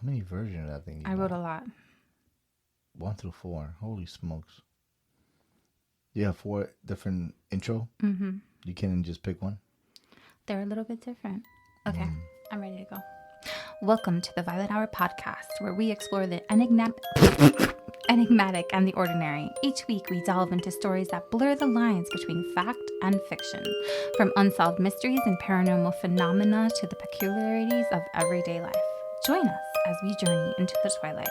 How many versions of that thing I you wrote got? a lot. 1 through 4. Holy smokes. You have 4 different intro? Mm-hmm. You can't just pick one? They're a little bit different. Okay, I'm ready to go. Welcome to the Violet Hour podcast, where we explore the enigmatic and the ordinary. Each week, we delve into stories that blur the lines between fact and fiction, from unsolved mysteries and paranormal phenomena to the peculiarities of everyday life. Join us as we journey into the twilight,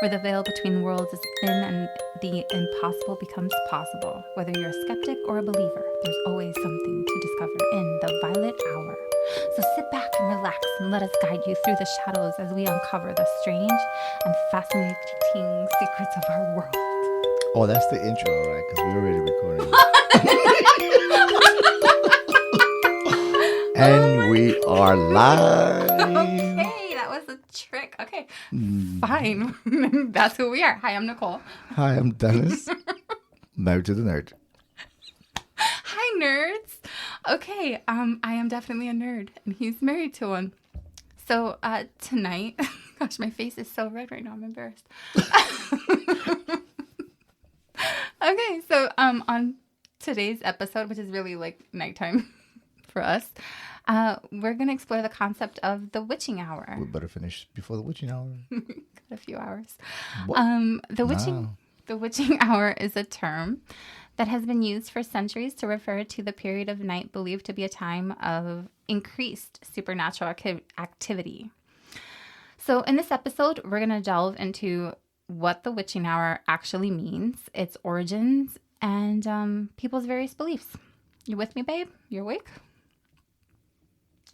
where the veil between worlds is thin and the impossible becomes possible. Whether you're a skeptic or a believer, there's always something to discover in the Violet Hour. So sit back and relax and let us guide you through the shadows as we uncover the strange and fascinating secrets of our world. Oh, that's the intro, right? Because we're already recording. And we are live. Okay, that was a trick. Okay, fine. That's who we are. Hi, I'm Nicole. Hi, I'm Dennis. Married to the nerd. Hi, nerds. Okay, I am definitely a nerd, and he's married to one. So tonight, gosh, my face is so red right now. I'm embarrassed. Okay, so on today's episode, which is really like nighttime for us, we're gonna explore the concept of the witching hour. We better finish before the witching hour. Got a few hours. What? The witching hour is a term that has been used for centuries to refer to the period of night believed to be a time of increased supernatural activity. So in this episode, we're going to delve into what the witching hour actually means, its origins, and people's various beliefs. You with me, babe? You awake?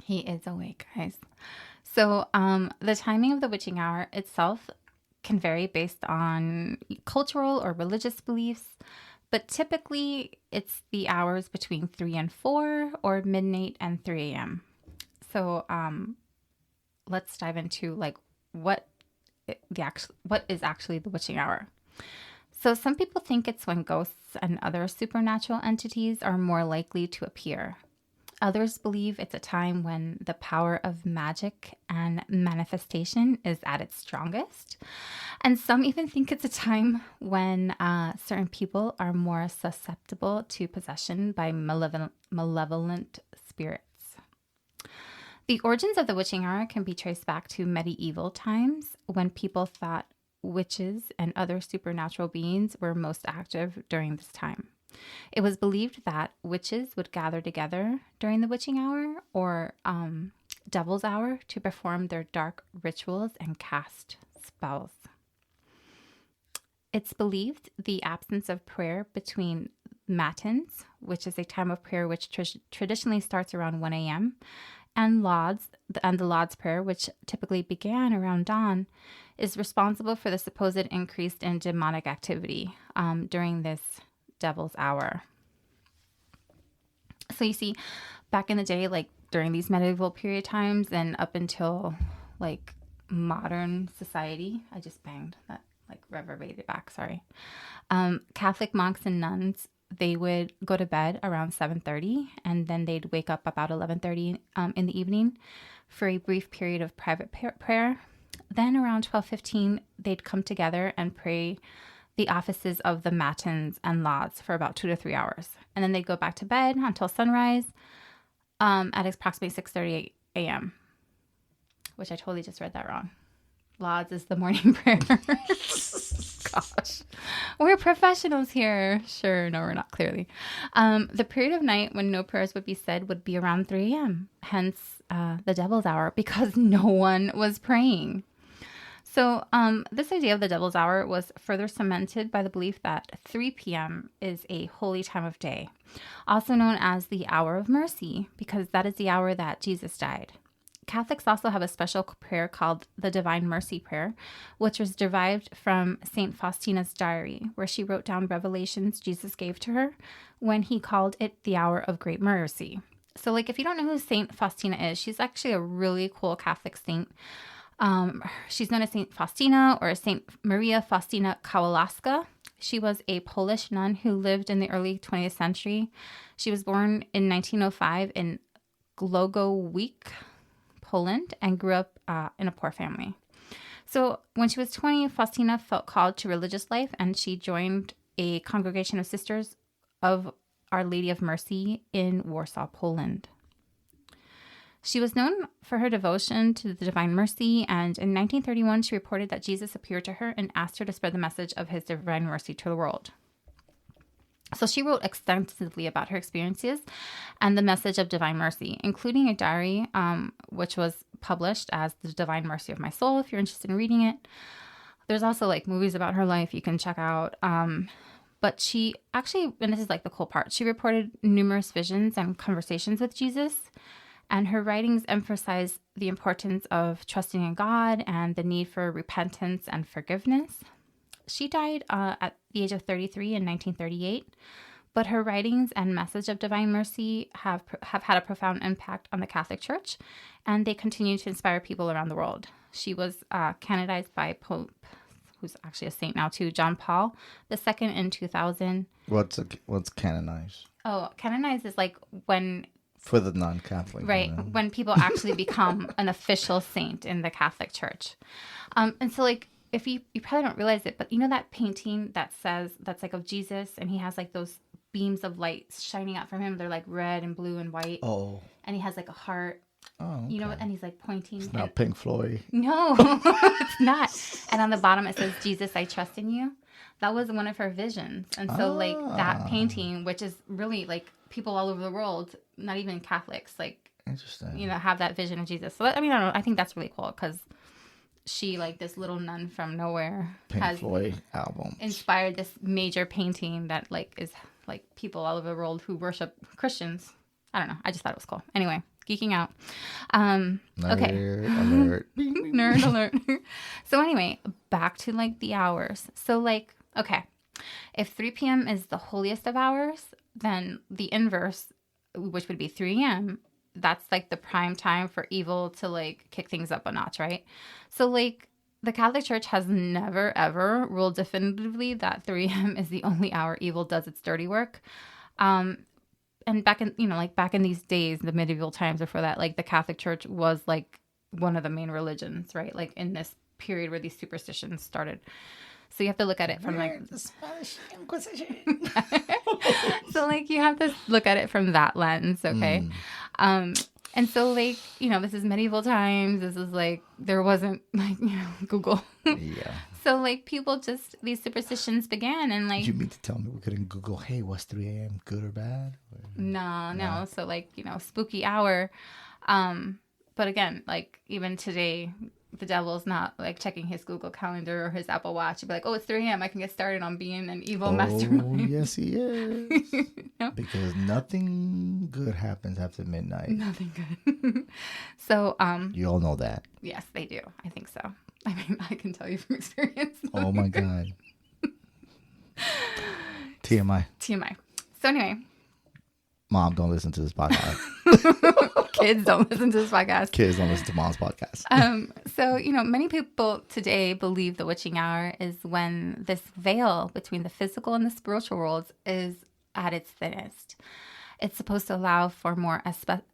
He is awake, guys. So the timing of the witching hour itself can vary based on cultural or religious beliefs, but typically it's the hours between 3 and 4 or midnight and 3 a.m. So let's dive into like what is actually the witching hour. So some people think it's when ghosts and other supernatural entities are more likely to appear. Others believe it's a time when the power of magic and manifestation is at its strongest. And some even think it's a time when certain people are more susceptible to possession by malevolent spirits. The origins of the witching hour can be traced back to medieval times when people thought witches and other supernatural beings were most active during this time. It was believed that witches would gather together during the witching hour or devil's hour to perform their dark rituals and cast spells. It's believed the absence of prayer between matins, which is a time of prayer which traditionally starts around 1 a.m., and the Lauds prayer, which typically began around dawn, is responsible for the supposed increase in demonic activity during this devil's hour. So you see, back in the day, like during these medieval period times and up until like modern society, I just banged that, like reverberated back, sorry. Catholic monks and nuns, they would go to bed around 7:30 and then they'd wake up about 11:30 in the evening for a brief period of private prayer. Then around 12:15, they'd come together and pray the offices of the matins and lauds for about 2 to 3 hours. And then they'd go back to bed until sunrise at approximately 6:30 a.m., which I totally just read that wrong. Lauds is the morning prayer. Gosh, we're professionals here. Sure, no, we're not, clearly. The period of night when no prayers would be said would be around 3 a.m., hence the devil's hour, because no one was praying. So this idea of the devil's hour was further cemented by the belief that 3 p.m. is a holy time of day, also known as the hour of mercy, because that is the hour that Jesus died. Catholics also have a special prayer called the Divine Mercy Prayer, which was derived from St. Faustina's diary, where she wrote down revelations Jesus gave to her when he called it the hour of great mercy. So like if you don't know who St. Faustina is, she's actually a really cool Catholic saint. She's known as St. Faustina or St. Maria Faustina Kowalska. She was a Polish nun who lived in the early 20th century. She was born in 1905 in Głogowicz, Poland, and grew up in a poor family. So when she was 20, Faustina felt called to religious life, and she joined a congregation of Sisters of Our Lady of Mercy in Warsaw, Poland. She was known for her devotion to the Divine Mercy, and in 1931, she reported that Jesus appeared to her and asked her to spread the message of his Divine Mercy to the world. So she wrote extensively about her experiences and the message of Divine Mercy, including a diary, which was published as The Divine Mercy of My Soul, if you're interested in reading it. There's also like movies about her life you can check out. But she actually, and this is like the cool part, she reported numerous visions and conversations with Jesus. And her writings emphasize the importance of trusting in God and the need for repentance and forgiveness. She died at the age of 33 in 1938, but her writings and message of Divine Mercy have had a profound impact on the Catholic Church, and they continue to inspire people around the world. She was canonized by Pope, who's actually a saint now too, John Paul II in 2000. What's canonized? Oh, canonized is like when... For the non-Catholic. Right, You know? when people actually become an official saint in the Catholic Church. And so, like, if you probably don't realize it, but you know that painting that's like of Jesus, and he has like those beams of light shining out from him. They're like red and blue and white. Oh. And he has like a heart. Oh, okay. You know, and he's like pointing. It's not Pink Floyd. No, it's not. And on the bottom it says, "Jesus, I trust in you." That was one of her visions. And so like that painting, which is really like people all over the world, not even Catholics, like, interesting, you know, have that vision of Jesus. So that, I mean, I don't know. I think that's really cool because she, like this little nun from nowhere, Pink Floyd album inspired this major painting that like is like people all over the world who worship Christians. I don't know. I just thought it was cool. Anyway, geeking out. Okay. Nerd alert. Nerd alert. So anyway, back to like the hours. So like, okay, if 3 p.m. is the holiest of hours, then the inverse, which would be 3 a.m., that's like the prime time for evil to like kick things up a notch, right? So like the Catholic Church has never ever ruled definitively that 3 a.m. is the only hour evil does its dirty work. And back in, you know, like back in these days, the medieval times before that, like the Catholic Church was like one of the main religions, right? Like in this period where these superstitions started. So you have to look at it from like the Spanish Inquisition. So like you have to look at it from that lens, okay? And so like, you know, this is medieval times. This is like there wasn't like, you know, Google. Yeah. So like people just these superstitions began and like You mean to tell me we couldn't Google, hey, what's 3 a.m. good or bad? No. So like, you know, spooky hour. But again, like even today, the devil's not like checking his Google Calendar or his Apple Watch. He'd be like, oh, it's 3 a.m. I can get started on being an evil mastermind. Oh, yes, he is. No? Because nothing good happens after midnight. Nothing good. So, You all know that. yes, they do. I think so. I mean, I can tell you from experience. Oh, my God. TMI. TMI. So anyway, Mom, don't listen to this podcast. kids don't listen to this podcast. Kids don't listen to Mom's podcast. So, you know, many people today believe the witching hour is when this veil between the physical and the spiritual worlds is at its thinnest. It's supposed to allow for more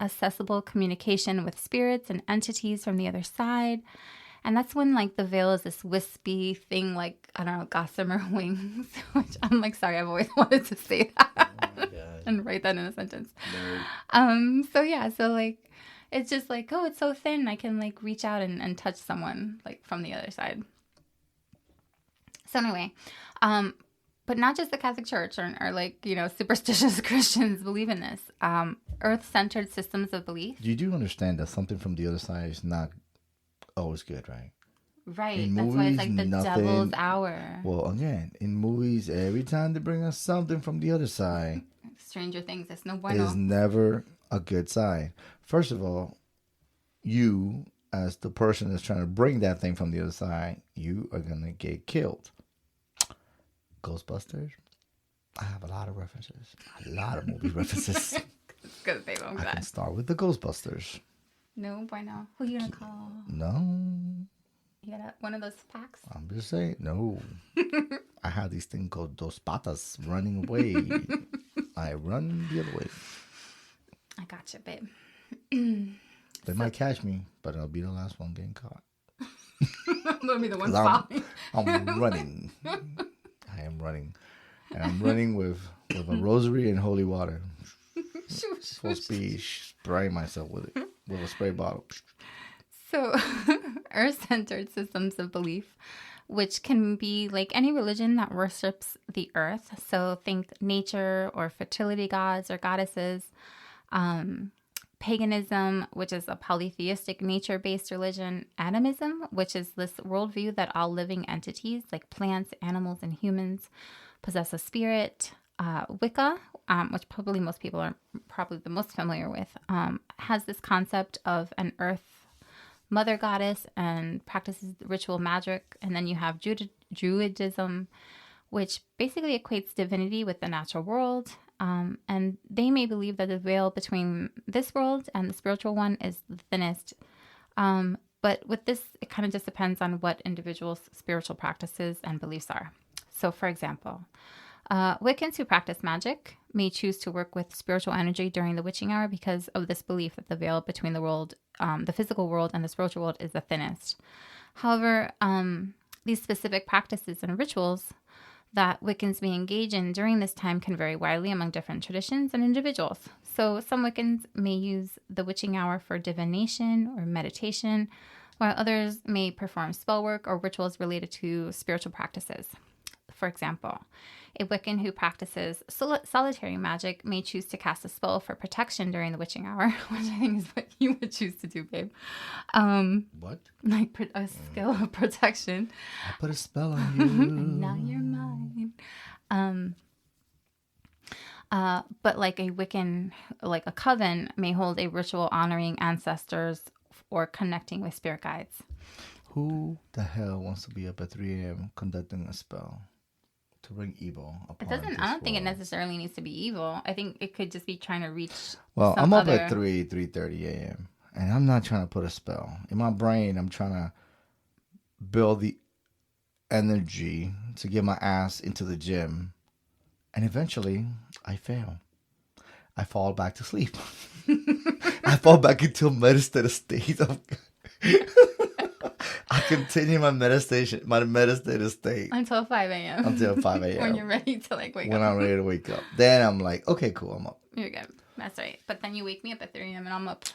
accessible communication with spirits and entities from the other side. And that's when, like, the veil is this wispy thing, like, I don't know, gossamer wings, which I'm like, sorry, I've always wanted to say that and write that in a sentence. So, yeah, so, like, it's just like, oh, it's so thin. I can, like, reach out and touch someone, like, from the other side. So, anyway, but not just the Catholic Church or like, you know, superstitious Christians believe in this. Earth-centered systems of belief. You do understand that something from the other side is not always good, right? Right. In That's movies, why it's like the nothing- devil's hour. Well, again, in movies, every time they bring us something from the other side, Stranger Things, it's no bueno. is never a good sign. First of all, you, as the person that's trying to bring that thing from the other side, you are going to get killed. Ghostbusters, I have a lot of references. A lot of movie references. Because they won't I can that. start with the Ghostbusters. No bueno. Who you gonna call? No, You got one of those packs? I'm just saying, no. I have this thing called Dos Patas, running away. I run the other way. I gotcha, babe. They might catch me, but I'll be the last one getting caught. gonna be the one 'Cause following. I'm running. I am running. And I'm running with a rosary and holy water. Full speed, spraying myself with it, with a spray bottle. So, earth-centered systems of belief, which can be like any religion that worships the earth. So think nature or fertility gods or goddesses. Paganism, which is a polytheistic nature-based religion. Animism, which is this worldview that all living entities like plants, animals, and humans possess a spirit. Wicca, which probably most people are probably the most familiar with, has this concept of an earth mother goddess and practices ritual magic. And then you have Druidism, which basically equates divinity with the natural world. And they may believe that the veil between this world and the spiritual one is the thinnest. But with this, it kind of just depends on what individuals' spiritual practices and beliefs are. So, for example, Wiccans who practice magic may choose to work with spiritual energy during the witching hour because of this belief that the veil between the world, the physical world, and the spiritual world is the thinnest. However, these specific practices and rituals that Wiccans may engage in during this time can vary widely among different traditions and individuals. So some Wiccans may use the witching hour for divination or meditation, while others may perform spell work or rituals related to spiritual practices. For example, a Wiccan who practices solitary magic may choose to cast a spell for protection during the witching hour, which I think is what you would choose to do, babe. What? Like a skill of protection. I put a spell on you. Now you're mine. But like a Wiccan, like a coven, may hold a ritual honoring ancestors or connecting with spirit guides. Who the hell wants to be up at 3 a.m. conducting a spell to bring evil upon It doesn't. this I don't think it world? necessarily needs to be evil. I think it could just be trying to reach. Well, some I'm up other... at 3:30 a.m. and I'm not trying to put a spell in my brain. I'm trying to build the energy to get my ass into the gym, and eventually I fail. I fall back to sleep. I fall back into a meditative state of. I continue my meditative state Until 5 a.m. until 5 a.m. When you're ready to like wake up. When I'm ready to wake up. Then I'm like, okay, cool, I'm up. You're good. That's right. But then you wake me up at 3 a.m. and I'm up.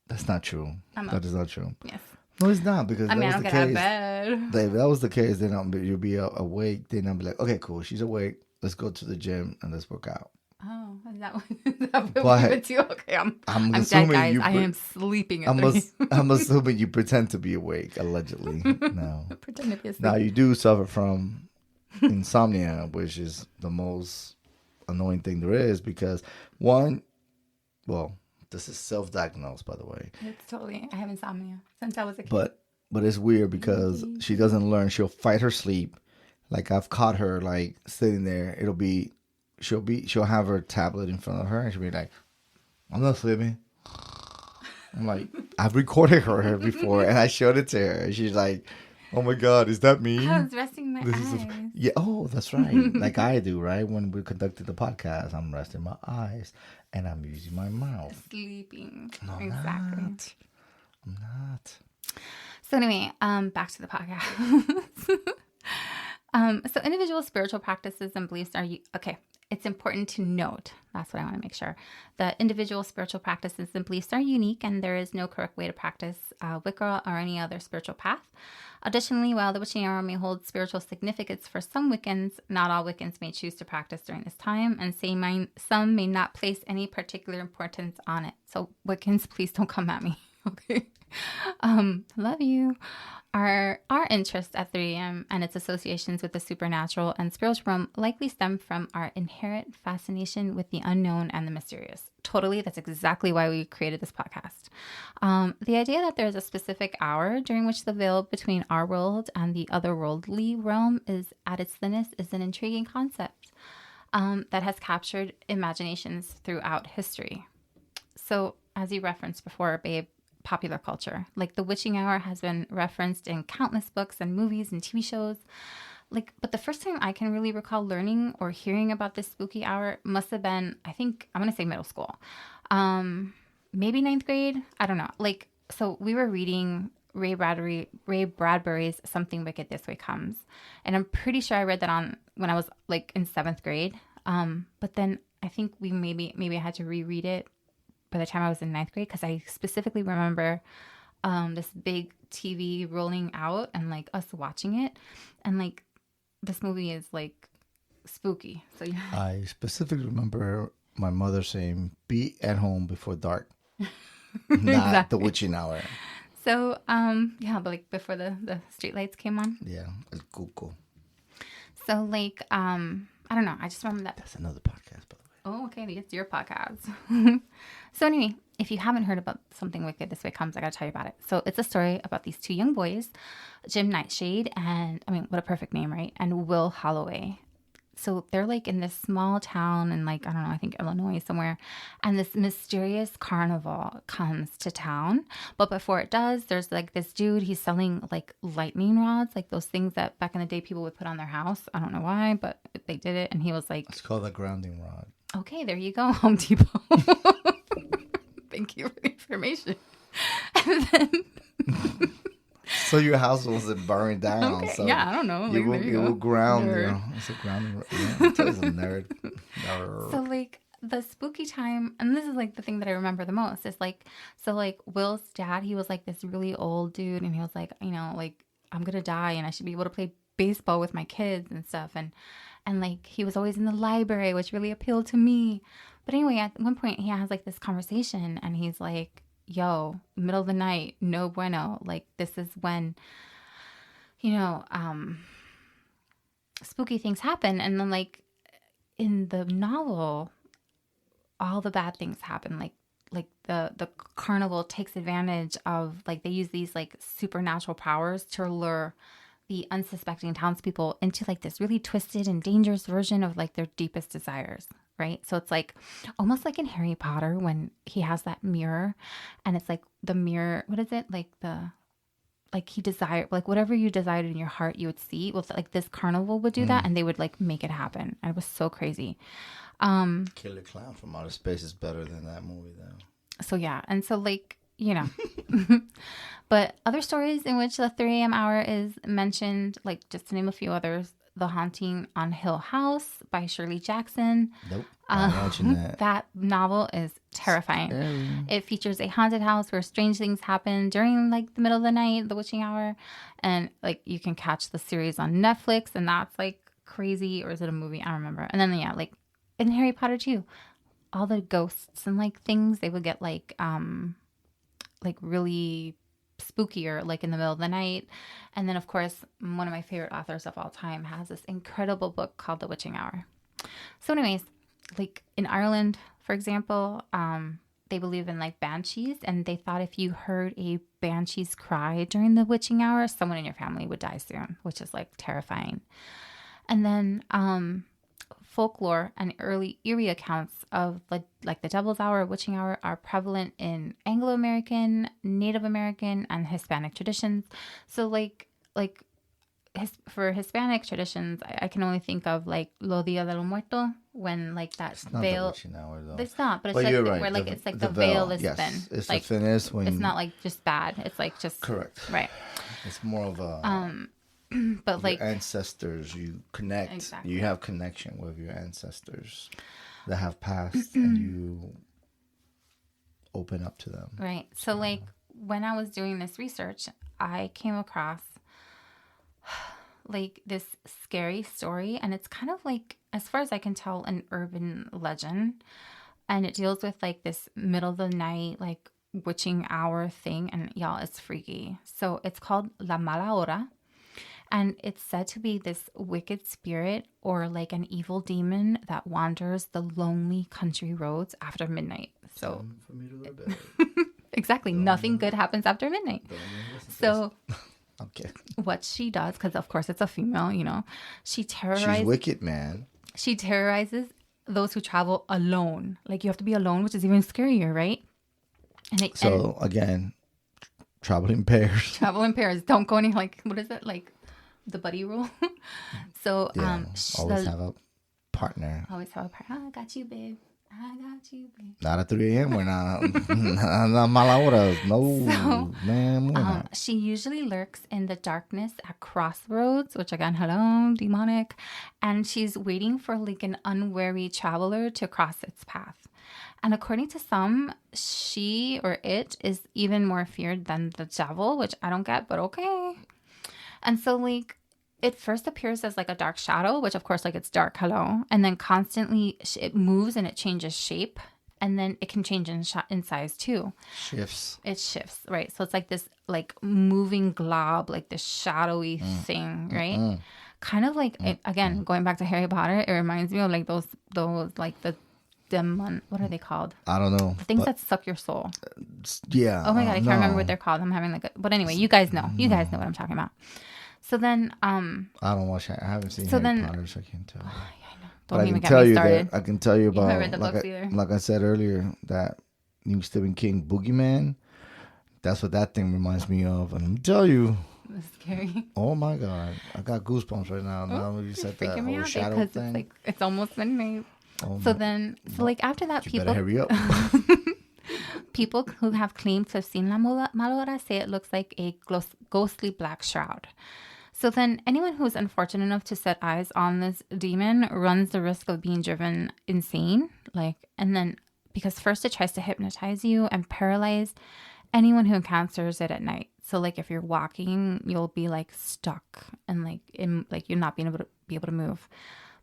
That's not true. That is not true. Yes. No, it's not, because I mean, I that was don't the get out of case. bed. If that was the case, then you'll be awake. Then I'll be like, okay, cool, she's awake. Let's go to the gym and let's work out. Oh, is that what you would do? Okay, I'm dead, guys. I am sleeping at 3. I'm assuming you pretend to be awake, allegedly. No. Pretend to be asleep. Now, you do suffer from insomnia, which is the most annoying thing there is, because this is self-diagnosed, by the way. It's totally. I have insomnia since I was a kid. But it's weird because she doesn't learn. She'll fight her sleep. Like, I've caught her like sitting there. She'll have her tablet in front of her and she'll be like, I'm not sleeping. I'm like, I've recorded her before and I showed it to her. And she's like, oh my God, is that me? I was resting my eyes. Yeah. Oh, that's right. Like I do, right? When we conducted the podcast, I'm resting my eyes and I'm using my mouth. Sleeping. No, exactly. I'm not. So anyway, back to the podcast. So individual spiritual practices and beliefs are okay. It's important to note, that's what I want to make sure, that individual spiritual practices and beliefs are unique and there is no correct way to practice Wicca or any other spiritual path. Additionally, while the witching hour may hold spiritual significance for some Wiccans, not all Wiccans may choose to practice during this time, and some may not place any particular importance on it. So Wiccans, please don't come at me, okay? Love you. Our interest at 3 a.m. and its associations with the supernatural and spiritual realm likely stem from our inherent fascination with the unknown and the mysterious. Totally, that's exactly why we created this podcast. The idea that there is a specific hour during which the veil between our world and the otherworldly realm is at its thinnest is an intriguing concept that has captured imaginations throughout history. So, as you referenced before, babe, popular culture. Like the witching hour has been referenced in countless books and movies and TV shows. But the first time I can really recall learning or hearing about this spooky hour must have been, I think, I'm going to say middle school. Maybe 9th grade. I don't know. So we were reading Ray Bradbury's Something Wicked This Way Comes. And I'm pretty sure I read that on when I was like in 7th grade. But then I think maybe I had to reread it by the time I was in 9th grade, because I specifically remember this big TV rolling out and like us watching it, and like this movie is like spooky. So yeah. I specifically remember my mother saying, "Be at home before dark," not Exactly. the witching hour. So yeah, but like before the street lights came on. Yeah, it's cool. So like I don't know. I just remember that. That's another podcast, by the way. Oh, okay. It's your podcast. So anyway, if you haven't heard about Something Wicked This Way Comes, I got to tell you about it. So it's a story about these 2 young boys, Jim Nightshade, and I mean, what a perfect name, right? And Will Holloway. So they're like in this small town in like, I don't know, I think Illinois somewhere. And this mysterious carnival comes to town. But before it does, there's like this dude, he's selling like lightning rods, like those things that back in the day people would put on their house. I don't know why, but they did it. And he was like, It's called a grounding rod. okay, there you go, Home Depot. Thank you for the information. And then, So your house wasn't burning down. okay, So yeah, I don't know. You Like, will ground. You Nerd. know, it's a grounding rod. Yeah, it's a nerd. So like the spooky time, and this is like the thing that I remember the most, is like, so like Will's dad, he was like this really old dude, and he was like, you know, like, I'm gonna die and I should be able to play baseball with my kids and stuff, and like he was always in the library, which really appealed to me. But anyway, at one point he has like this conversation, and he's like, yo, middle of the night, no bueno, like this is when, you know, spooky things happen. And then like in the novel, all the bad things happen. Like the carnival takes advantage of, like, they use these like supernatural powers to lure the unsuspecting townspeople into like this really twisted and dangerous version of like their deepest desires, right? So it's like almost like in Harry Potter when he has that mirror, and it's like the mirror, what is it? Like he desired, like whatever you desired in your heart, you would see. Well, like this carnival would do that, and they would like make it happen. And it was so crazy. Killer Clown from Outer Space is better than that movie, though. So yeah, and so like, you know, but other stories in which the 3 a.m. hour is mentioned, like just to name a few others, The Haunting on Hill House by Shirley Jackson. Nope, I'm watching that. That novel is terrifying. It features a haunted house where strange things happen during like the middle of the night, the witching hour, and like you can catch the series on Netflix, and that's like crazy. Or is it a movie? I don't remember. And then yeah, like in Harry Potter too, all the ghosts and like things, they would get like really spookier, like in the middle of the night. And then of course, one of my favorite authors of all time has this incredible book called The Witching Hour. So anyways, like in Ireland, for example, they believe in like banshees, and they thought if you heard a banshee's cry during the witching hour, someone in your family would die soon, which is like terrifying. And then folklore and early eerie accounts of like the Devil's Hour, witching hour, are prevalent in Anglo-American, Native American, and Hispanic traditions. So for Hispanic traditions, I can only think of like Lo Dia de los Muertos, when like that It's not veil. the witching hour, though. It's not, but it's But like you're right. where like it's like the veil is yes, thin. it's Like the thinnest when it's not like just bad. It's like just correct. right. It's more of a But your like ancestors. You connect. Exactly. You have connection with your ancestors that have passed, and you open up to them. right. So like when I was doing this research, I came across like this scary story, and it's kind of like, as far as I can tell, an urban legend, and it deals with like this middle of the night like witching hour thing, and y'all, it's freaky. So it's called La Mala Hora, and it's said to be this wicked spirit or like an evil demon that wanders the lonely country roads after midnight. So For me to go to bed. exactly, nothing good happens after midnight. So Okay. what she does, because of course it's a female, you know, she terrorizes. She's wicked, man. She terrorizes those who travel alone. Like you have to be alone, which is even scarier, right? And So again, traveling pairs. travel in pairs. Don't go any, like, what is it, like the buddy rule? So Yeah, always have a partner. always have a partner. Oh, I got you, babe. I got you, babe. Not at 3 a.m. We're not. Not Mala Hora. No, man. We're not. She usually lurks in the darkness at crossroads, which again, hello, demonic. And she's waiting for like an unwary traveler to cross its path. And according to some, she or it is even more feared than the devil, which I don't get, but okay. And so like it first appears as like a dark shadow, which of course like it's dark, hello. And then constantly it moves and it changes shape. And then it can change in size too. Shifts. It shifts, right? So it's like this like moving glob, like this shadowy thing, right? Kind of like, again, going back to Harry Potter, it reminds me of like those like the demon, what are they called? I don't know. The things that suck your soul. Yeah. Oh my God, I can't remember what they're called. I'm having like but anyway, you guys know. You guys know what I'm talking about. So then, I don't watch. I haven't seen Harry Potter, so I can't tell. Don't even get me started. I can tell you about. You haven't read the books either. Like I said earlier, that new Stephen King Boogeyman. That's what that thing reminds me of, and I'm tell you. It's scary. Oh my God, I got goosebumps right now. Now you said that whole shadow thing. It's like it's almost midnight. Oh so like after that, you better hurry up. People who have claimed to have seen La Mala Hora say it looks like a ghostly black shroud. So then anyone who is unfortunate enough to set eyes on this demon runs the risk of being driven insane. And then because first it tries to hypnotize you and paralyze anyone who encounters it at night. So like if you're walking, you'll be like stuck and like you're not being able to move.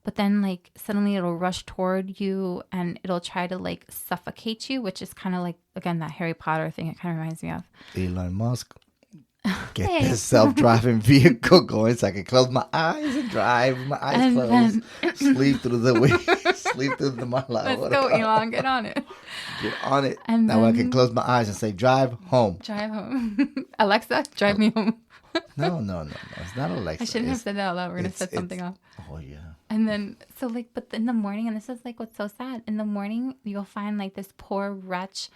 But then like suddenly it'll rush toward you and it'll try to like suffocate you, which is kind of like, again, that Harry Potter thing. It kind of reminds me of Elon Musk. Get this self-driving vehicle going so I can close my eyes and drive with my eyes closed. Sleep through the Mala Hora. Let's go, Elon. Get on it. Get on it. And now I can close my eyes and say, drive home. Drive home. Alexa, drive me home. No. It's not Alexa. I shouldn't have said that out loud. We're going to set something off. Oh, yeah. And then, so like, but in the morning, and this is like what's so sad. In the morning, you'll find like this poor wretch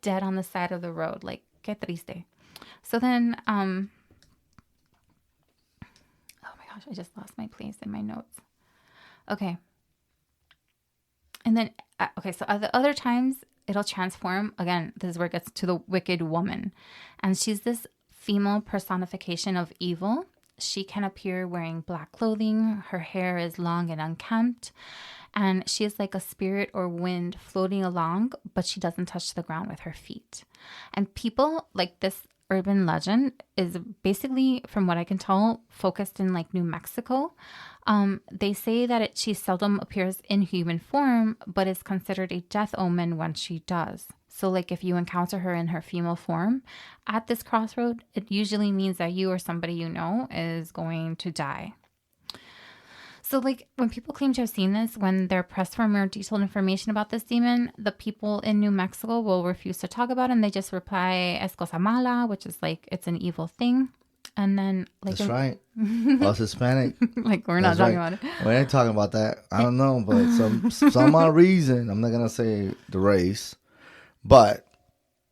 dead on the side of the road. Like, que triste. So then, oh my gosh, I just lost my place in my notes. Okay. And then, so other times it'll transform. Again, this is where it gets to the wicked woman. And she's this female personification of evil. She can appear wearing black clothing. Her hair is long and unkempt. And she is like a spirit or wind floating along, but she doesn't touch the ground with her feet. And people like this urban legend is basically, from what I can tell, focused in like New Mexico. They say that she seldom appears in human form, but is considered a death omen when she does. So like if you encounter her in her female form at this crossroad, it usually means that you or somebody you know is going to die. So like when people claim to have seen this, when they're pressed for more detailed information about this demon, the people in New Mexico will refuse to talk about it, and they just reply "es cosa mala," which is like it's an evil thing. And then like that's right. Us Hispanic. Like we're not talking about it. We ain't talking about that. I don't know, but some odd reason, I'm not gonna say the race, but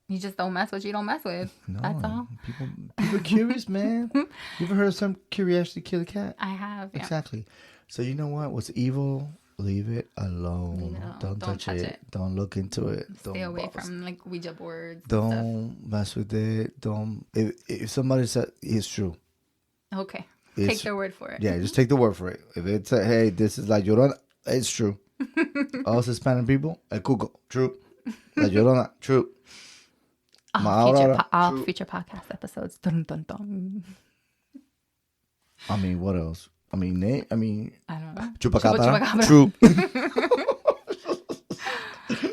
you just don't mess with you don't mess with. No, that's all. People are curious, man. You ever heard of some curiosity kill a cat? I have. Yeah. Exactly. So you know what? What's evil? Leave it alone. Don't touch it. Don't look into it. Stay away from like Ouija boards. Don't mess with it. Don't. If somebody said it's true. Okay. Take their word for it. Yeah, just take the word for it. If it's hey, this is La Llorona, it's true. Us Hispanic people, El Cuco, true. La Llorona, true. All future podcast episodes. Dun, dun, dun. I mean, what else? I don't know. Chupacabra. True.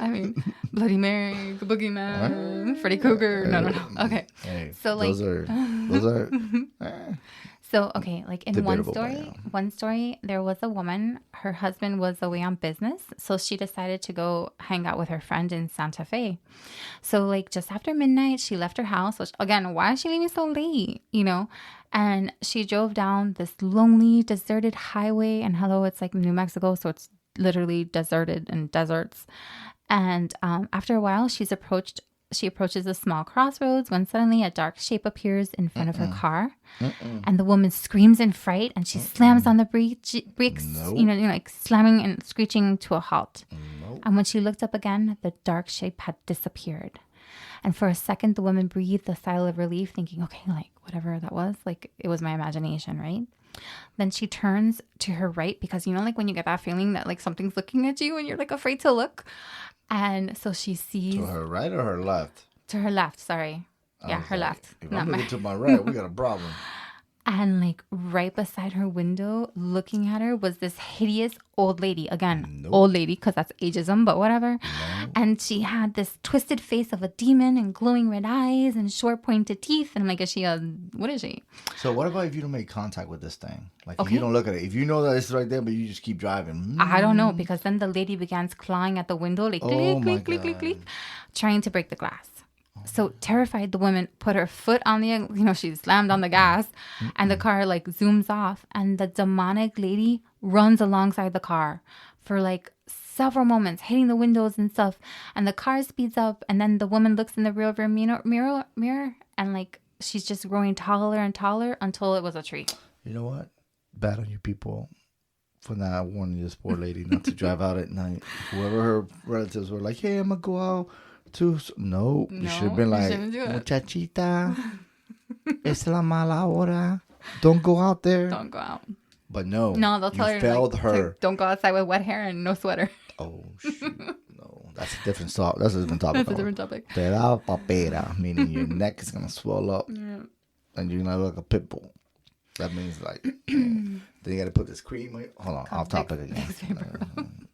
I mean, Bloody Mary, the Boogeyman, Freddy Krueger. No. Okay. Hey, so like those are. So okay, like in one story, there was a woman. Her husband was away on business, so she decided to go hang out with her friend in Santa Fe. So like just after midnight, she left her house. Which again, why is she leaving so late? And she drove down this lonely, deserted highway. And hello, it's like New Mexico, so it's literally deserted and deserts. And after a while, she approaches a small crossroads when suddenly a dark shape appears in front of her car. And the woman screams in fright and she slams on the brakes, like slamming and screeching to a halt. Nope. And when she looked up again, the dark shape had disappeared. And for a second, the woman breathed a sigh of relief, thinking, okay, like whatever that was, like it was my imagination, right? Then she turns to her right because, you know, like when you get that feeling that like something's looking at you and you're like afraid to look. And so she sees. To her right or her left? To her left, sorry. Yeah, her left. If I'm looking to my right, we got a problem. And like right beside her window, looking at her, was this hideous old lady. Again, old lady, because that's ageism, but whatever. No. And she had this twisted face of a demon and glowing red eyes and short pointed teeth. And I'm like, what is she? So what about if you don't make contact with this thing? Like if you don't look at it. If you know that it's right there, but you just keep driving. I don't know, because then the lady begins clawing at the window, like click, click, click, click, trying to break the glass. So terrified, the woman put her foot on she slammed on the gas and the car like zooms off and the demonic lady runs alongside the car for like several moments, hitting the windows and stuff. And the car speeds up and then the woman looks in the rearview mirror and like she's just growing taller and taller until it was a tree. You know what? Bad on you people for not warning this poor lady not to drive out at night. Whoever her relatives were like, hey, I'm going to go out. No, you should have been like, muchachita, es la mala hora. Don't go out there. Don't go out. But no, they'll tell her. Failed her. Don't go outside with wet hair and no sweater. Oh, shoot. No, that's a different topic. That's a different topic. Te da papera, meaning your neck is going to swell up and you're going to look like a pit bull. That means like, then you got to put this cream on. Hold on, off topic again.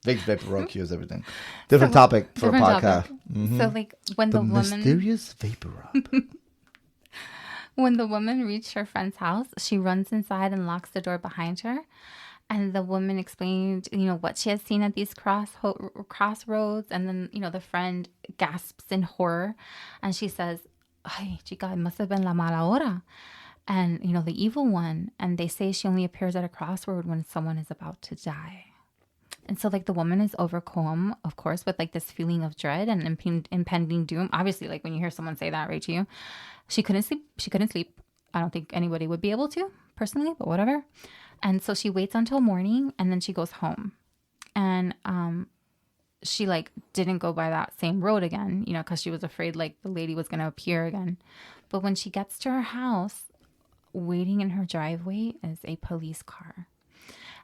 Vicks Vapor Rub cures everything. Different topic for a podcast. Mm-hmm. So like when the woman. Mysterious Vapor Rub. When the woman reached her friend's house, she runs inside and locks the door behind her. And the woman explained, what she has seen at these crossroads. And then, the friend gasps in horror. And she says, ay, chica, it must have been la mala hora. And, the evil one. And they say she only appears at a crossroad when someone is about to die. And so, like, the woman is overcome, of course, with, like, this feeling of dread and impending doom. Obviously, like, when you hear someone say that right to you, she couldn't sleep. I don't think anybody would be able to, personally, but whatever. And so she waits until morning, and then she goes home. And she, like, didn't go by that same road again, because she was afraid, like, the lady was going to appear again. But when she gets to her house, waiting in her driveway is a police car.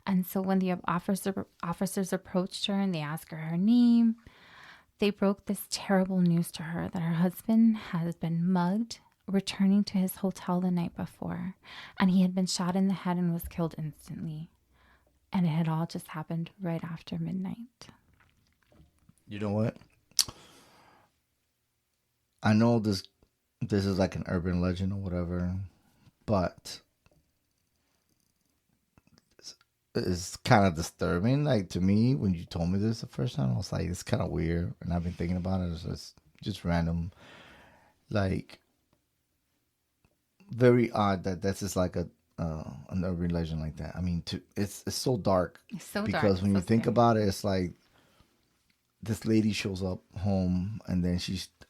And so when the officers approached her and they asked her name, they broke this terrible news to her that her husband has been mugged returning to his hotel the night before. And he had been shot in the head and was killed instantly. And it had all just happened right after midnight. You know what? I know this is like an urban legend or whatever, but it's kind of disturbing. Like, to me, when you told me this the first time, I was like, it's kind of weird. And I've been thinking about it. It's just random. Like, very odd that this is like an urban legend like that. I mean, it's so dark. It's so dark. Because when you think about it, it's like this lady shows up home and then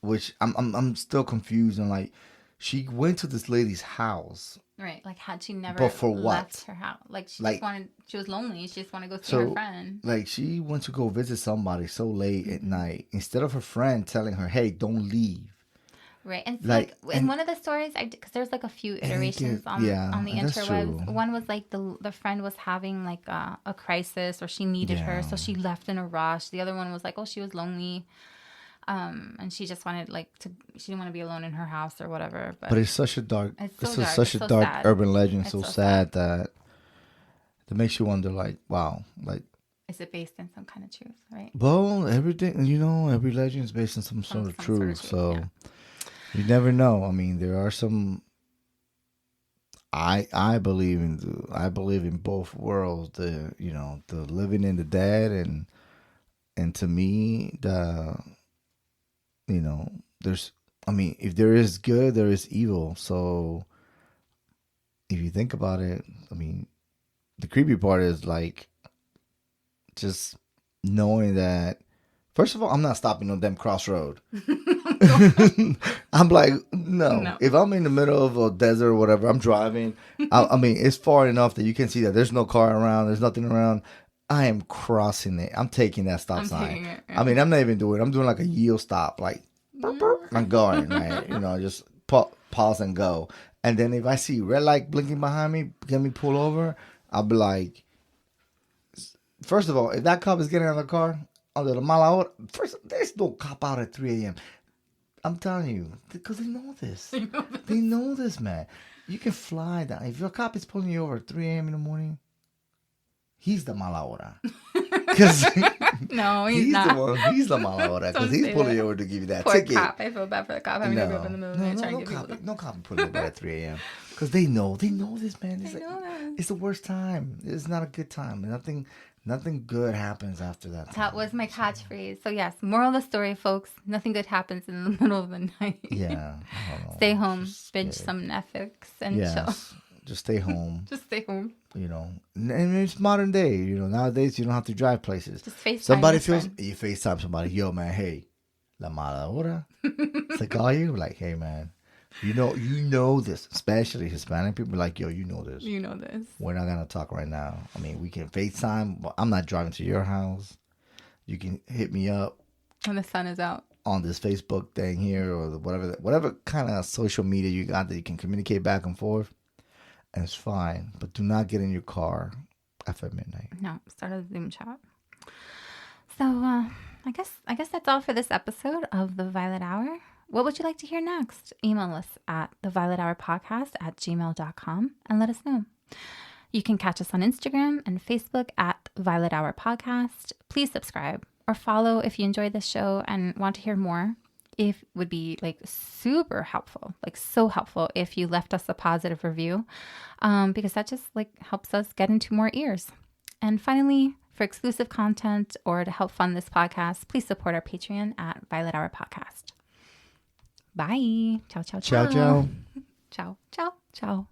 which I'm still confused. And like, she went to this lady's house. Right, like had she never but for left what? her house. Like she was lonely. She just wanted to go see her friend. Like she went to go visit somebody so late at night. Instead of her friend telling her, hey, don't leave. Right, and like in one of the stories, because there's like a few iterations on the interwebs. One was like the friend was having like a crisis or she needed her, so she left in a rush. The other one was like, oh, she was lonely. And she just wanted she didn't want to be alone in her house or whatever. But it's such a dark, such a dark urban legend, so sad that makes you wonder, like, wow, like, is it based in some kind of truth, right? Well, everything, every legend is based on some sort of truth, so you never know. I mean, there are some. I believe in both worlds, the living and the dead, and to me there's, if there is good, there is evil. So if you think about it, the creepy part is like just knowing that, first of all, I'm not stopping on them crossroad. I'm like, no. If I'm in the middle of a desert or whatever, I'm driving. It's far enough that you can see that there's no car around, there's nothing around. I am crossing it. I'm taking that stop sign. Taking it, yeah. I mean, I'm not even doing it. I'm doing like a yield stop. Like, burp, burp, I'm going, right? Just pause and go. And then if I see red light blinking behind me, get me pull over, I'll be like, first of all, if that cop is getting out of the car under the Mala Hora, first, there's no cop out at 3 a.m. I'm telling you, because they know this. They know this, man. You can fly down. If your cop is pulling you over at 3 a.m. in the morning, he's the Mala Hora. No, he's not. He's the Mala Hora because he's pulling you over to give you that Poor ticket. cop. I feel bad for the cop having to go up in the middle of the night trying to get people. No cop pulling you over at 3 a.m. Because they know this, man. It's the worst time. It's not a good time. Nothing good happens after that. That was my catchphrase. So yes, moral of the story, folks. Nothing good happens in the middle of the night. Yeah. I don't know. Stay home, binge some Netflix, and chill. Just stay home. Just stay home. And it's modern day. Nowadays you don't have to drive places. Just FaceTime. Somebody you FaceTime somebody. Yo, man, hey, La Mala Hora. It's like, call you like, hey, man, you know this. Especially Hispanic people, like, yo, you know this. You know this. We're not gonna talk right now. I mean, we can FaceTime, but I'm not driving to your house. You can hit me up when the sun is out on this Facebook thing here or whatever kind of social media you got that you can communicate back and forth. And it's fine, but do not get in your car after midnight. No, start a Zoom chat. So, I guess that's all for this episode of The Violet Hour. What would you like to hear next? Email us at theviolethourpodcast@gmail.com and let us know. You can catch us on Instagram and Facebook at Violet Hour Podcast. Please subscribe or follow if you enjoyed this show and want to hear more. It would be super helpful, so helpful if you left us a positive review, because that just helps us get into more ears. And finally, for exclusive content or to help fund this podcast, please support our Patreon at Violet Hour Podcast. Bye. Ciao, ciao, ciao. Ciao, ciao. Ciao, ciao, ciao.